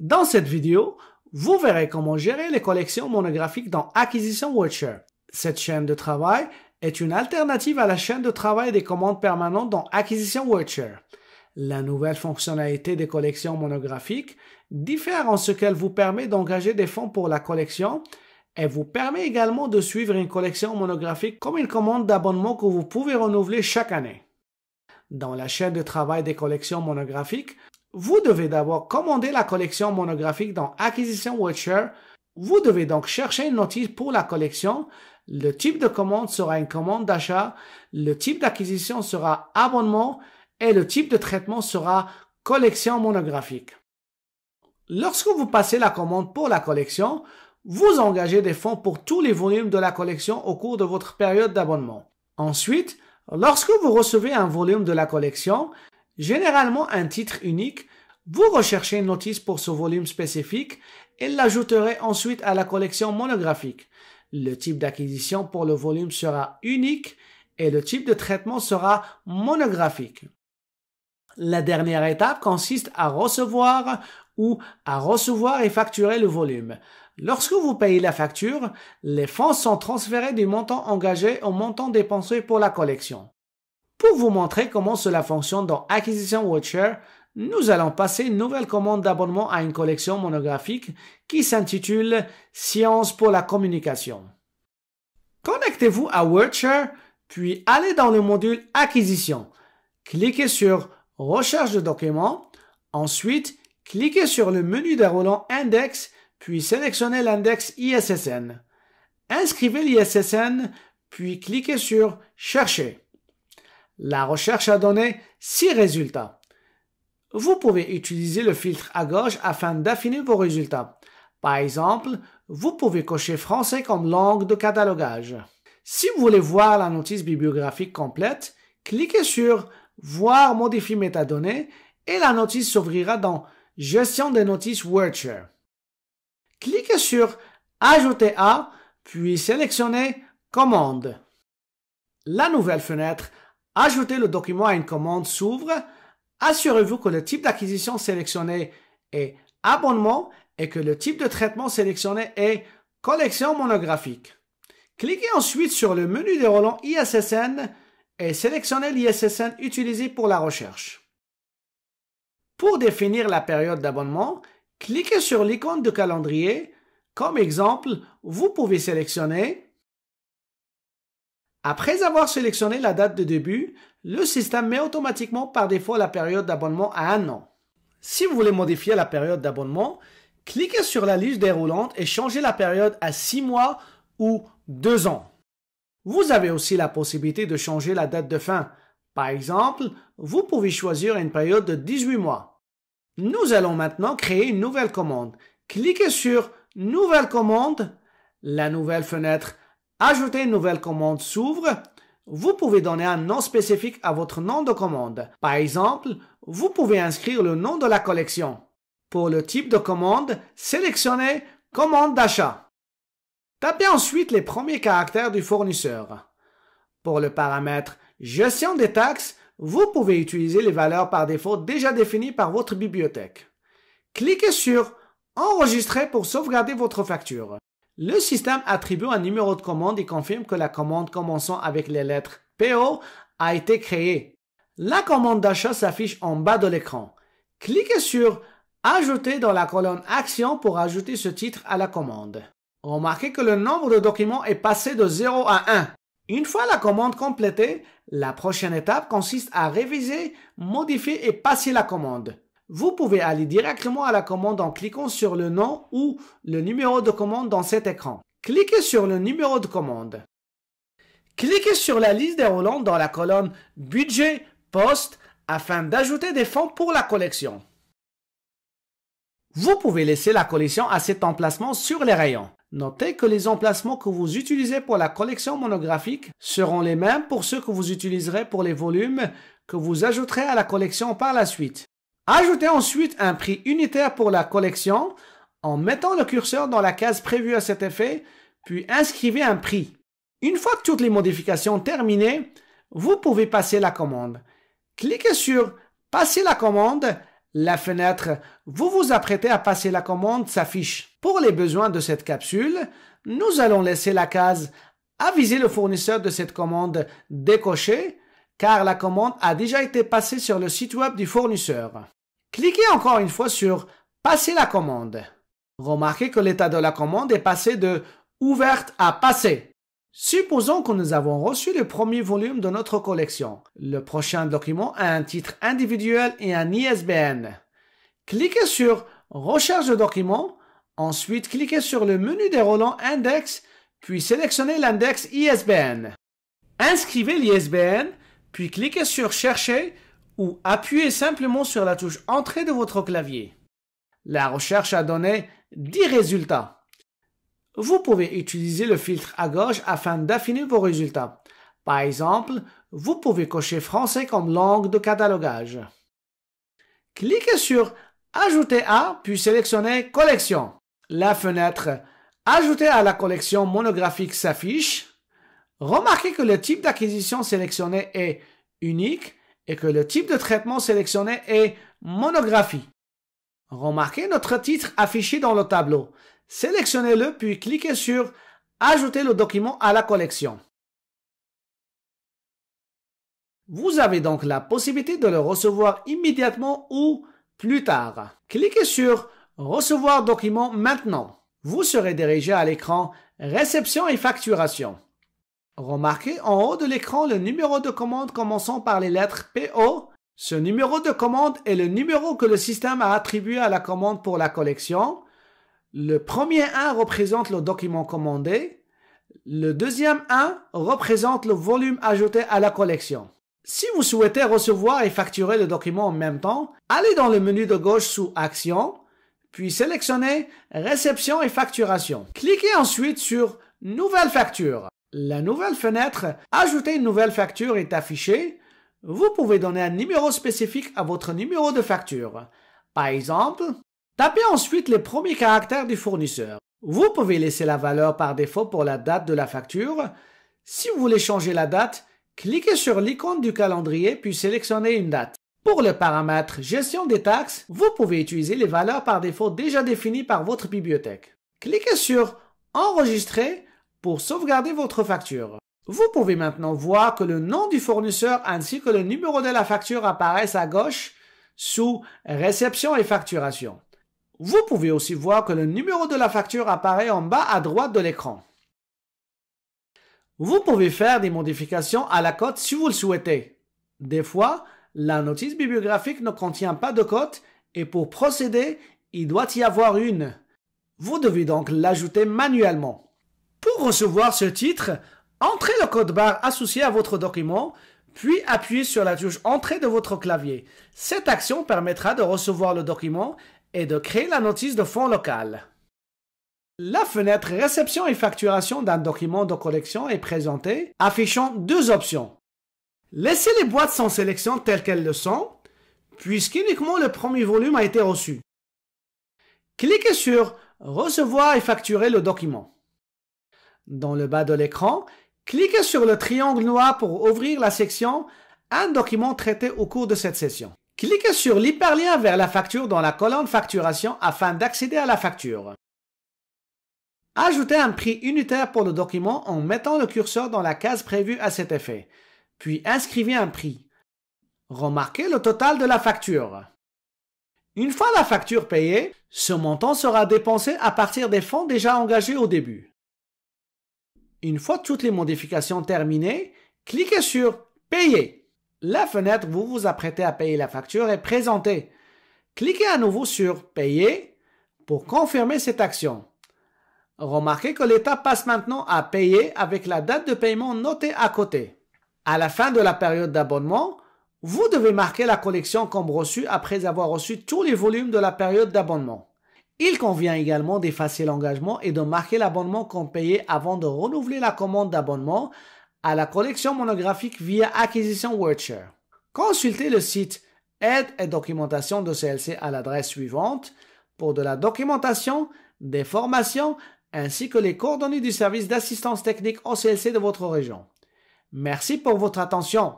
Dans cette vidéo, vous verrez comment gérer les collections monographiques dans Acquisition WordShare. Cette chaîne de travail est une alternative à la chaîne de travail des commandes permanentes dans Acquisition WordShare. La nouvelle fonctionnalité des collections monographiques diffère en ce qu'elle vous permet d'engager des fonds pour la collection et vous permet également de suivre une collection monographique comme une commande d'abonnement que vous pouvez renouveler chaque année. Dans la chaîne de travail des collections monographiques, vous devez d'abord commander la collection monographique dans Acquisition WordShare. Vous devez donc chercher une notice pour la collection. Le type de commande sera une commande d'achat, le type d'acquisition sera abonnement et le type de traitement sera collection monographique. Lorsque vous passez la commande pour la collection, vous engagez des fonds pour tous les volumes de la collection au cours de votre période d'abonnement. Ensuite, lorsque vous recevez un volume de la collection, généralement un titre unique, vous recherchez une notice pour ce volume spécifique et l'ajouterez ensuite à la collection monographique. Le type d'acquisition pour le volume sera unique et le type de traitement sera monographique. La dernière étape consiste à recevoir et facturer le volume. Lorsque vous payez la facture, les fonds sont transférés du montant engagé au montant dépensé pour la collection. Pour vous montrer comment cela fonctionne dans Acquisition WordShare, nous allons passer une nouvelle commande d'abonnement à une collection monographique qui s'intitule « Sciences pour la communication ». Connectez-vous à WordShare, puis allez dans le module « Acquisition ». Cliquez sur « Recherche de documents ». Ensuite, cliquez sur le menu déroulant « Index », puis sélectionnez l'index ISSN. Inscrivez l'ISSN, puis cliquez sur « Chercher ». La recherche a donné 6 résultats. Vous pouvez utiliser le filtre à gauche afin d'affiner vos résultats. Par exemple, vous pouvez cocher français comme langue de catalogage. Si vous voulez voir la notice bibliographique complète, cliquez sur Voir modifier métadonnées et la notice s'ouvrira dans Gestion des notices WordShare. Cliquez sur Ajouter à, puis sélectionnez Commande. La nouvelle fenêtre Ajouter le document à une commande s'ouvre. Assurez-vous que le type d'acquisition sélectionné est abonnement et que le type de traitement sélectionné est collection monographique. Cliquez ensuite sur le menu déroulant ISSN et sélectionnez l'ISSN utilisé pour la recherche. Pour définir la période d'abonnement, cliquez sur l'icône de calendrier. Comme exemple, vous pouvez sélectionner. Après avoir sélectionné la date de début, le système met automatiquement par défaut la période d'abonnement à 1 an. Si vous voulez modifier la période d'abonnement, cliquez sur la liste déroulante et changez la période à 6 mois ou 2 ans. Vous avez aussi la possibilité de changer la date de fin. Par exemple, vous pouvez choisir une période de 18 mois. Nous allons maintenant créer une nouvelle commande. Cliquez sur Nouvelle commande. La nouvelle fenêtre Ajouter une nouvelle commande s'ouvre. Vous pouvez donner un nom spécifique à votre nom de commande. Par exemple, vous pouvez inscrire le nom de la collection. Pour le type de commande, sélectionnez Commande d'achat. Tapez ensuite les premiers caractères du fournisseur. Pour le paramètre Gestion des taxes, vous pouvez utiliser les valeurs par défaut déjà définies par votre bibliothèque. Cliquez sur Enregistrer pour sauvegarder votre facture. Le système attribue un numéro de commande et confirme que la commande commençant avec les lettres PO a été créée. La commande d'achat s'affiche en bas de l'écran. Cliquez sur Ajouter dans la colonne Action pour ajouter ce titre à la commande. Remarquez que le nombre de documents est passé de 0 à 1. Une fois la commande complétée, la prochaine étape consiste à réviser, modifier et passer la commande. Vous pouvez aller directement à la commande en cliquant sur le nom ou le numéro de commande dans cet écran. Cliquez sur le numéro de commande. Cliquez sur la liste déroulante dans la colonne Budget, Poste afin d'ajouter des fonds pour la collection. Vous pouvez laisser la collection à cet emplacement sur les rayons. Notez que les emplacements que vous utilisez pour la collection monographique seront les mêmes pour ceux que vous utiliserez pour les volumes que vous ajouterez à la collection par la suite. Ajoutez ensuite un prix unitaire pour la collection en mettant le curseur dans la case prévue à cet effet, puis inscrivez un prix. Une fois toutes les modifications terminées, vous pouvez passer la commande. Cliquez sur « Passer la commande ». La fenêtre « Vous vous apprêtez à passer la commande » s'affiche. Pour les besoins de cette capsule, nous allons laisser la case « Aviser le fournisseur de cette commande » décochée, car la commande a déjà été passée sur le site web du fournisseur. Cliquez encore une fois sur « Passer la commande ». Remarquez que l'état de la commande est passé de « Ouverte » à « Passée ». Supposons que nous avons reçu le premier volume de notre collection. Le prochain document a un titre individuel et un ISBN. Cliquez sur « Recherche de document », ensuite cliquez sur le menu déroulant Index, puis sélectionnez l'index ISBN. Inscrivez l'ISBN, puis cliquez sur « Chercher » ou appuyez simplement sur la touche « Entrée » de votre clavier. La recherche a donné 10 résultats. Vous pouvez utiliser le filtre à gauche afin d'affiner vos résultats. Par exemple, vous pouvez cocher français comme langue de catalogage. Cliquez sur Ajouter à, puis sélectionnez Collection. La fenêtre Ajouter à la collection monographique s'affiche. Remarquez que le type d'acquisition sélectionné est unique et que le type de traitement sélectionné est monographie. Remarquez notre titre affiché dans le tableau. Sélectionnez-le puis cliquez sur « Ajouter le document à la collection ». Vous avez donc la possibilité de le recevoir immédiatement ou plus tard. Cliquez sur « Recevoir document maintenant ». Vous serez dirigé à l'écran « Réception et facturation ». Remarquez en haut de l'écran le numéro de commande commençant par les lettres PO. Ce numéro de commande est le numéro que le système a attribué à la commande pour la collection. Le premier 1 représente le document commandé. Le deuxième 1 représente le volume ajouté à la collection. Si vous souhaitez recevoir et facturer le document en même temps, allez dans le menu de gauche sous Action, puis sélectionnez Réception et facturation. Cliquez ensuite sur Nouvelle facture. La nouvelle fenêtre Ajouter une nouvelle facture est affichée. Vous pouvez donner un numéro spécifique à votre numéro de facture. Par exemple, tapez ensuite les premiers caractères du fournisseur. Vous pouvez laisser la valeur par défaut pour la date de la facture. Si vous voulez changer la date, cliquez sur l'icône du calendrier puis sélectionnez une date. Pour le paramètre Gestion des taxes, vous pouvez utiliser les valeurs par défaut déjà définies par votre bibliothèque. Cliquez sur Enregistrer pour sauvegarder votre facture. Vous pouvez maintenant voir que le nom du fournisseur ainsi que le numéro de la facture apparaissent à gauche sous Réception et facturation. Vous pouvez aussi voir que le numéro de la facture apparaît en bas à droite de l'écran. Vous pouvez faire des modifications à la cote si vous le souhaitez. Des fois, la notice bibliographique ne contient pas de cote et pour procéder, il doit y avoir une. Vous devez donc l'ajouter manuellement. Pour recevoir ce titre, entrez le code barre associé à votre document, puis appuyez sur la touche Entrée de votre clavier. Cette action permettra de recevoir le document et de créer la notice de fond local. La fenêtre Réception et facturation d'un document de collection est présentée, affichant deux options. Laissez les boîtes sans sélection telles qu'elles le sont, puisqu'uniquement le premier volume a été reçu. Cliquez sur Recevoir et facturer le document. Dans le bas de l'écran, cliquez sur le triangle noir pour ouvrir la section « Un document traité au cours de cette session ». Cliquez sur l'hyperlien vers la facture dans la colonne Facturation afin d'accéder à la facture. Ajoutez un prix unitaire pour le document en mettant le curseur dans la case prévue à cet effet, puis inscrivez un prix. Remarquez le total de la facture. Une fois la facture payée, ce montant sera dépensé à partir des fonds déjà engagés au début. Une fois toutes les modifications terminées, cliquez sur « Payer ». La fenêtre « Vous vous apprêtez à payer la facture » est présentée. Cliquez à nouveau sur « Payer » pour confirmer cette action. Remarquez que l'étape passe maintenant à « Payer » avec la date de paiement notée à côté. À la fin de la période d'abonnement, vous devez marquer la collection comme reçue après avoir reçu tous les volumes de la période d'abonnement. Il convient également d'effacer l'engagement et de marquer l'abonnement comme payé avant de renouveler la commande d'abonnement à la collection monographique via Acquisition WordShare. Consultez le site Aide et documentation de CLC à l'adresse suivante pour de la documentation, des formations ainsi que les coordonnées du service d'assistance technique au CLC de votre région. Merci pour votre attention.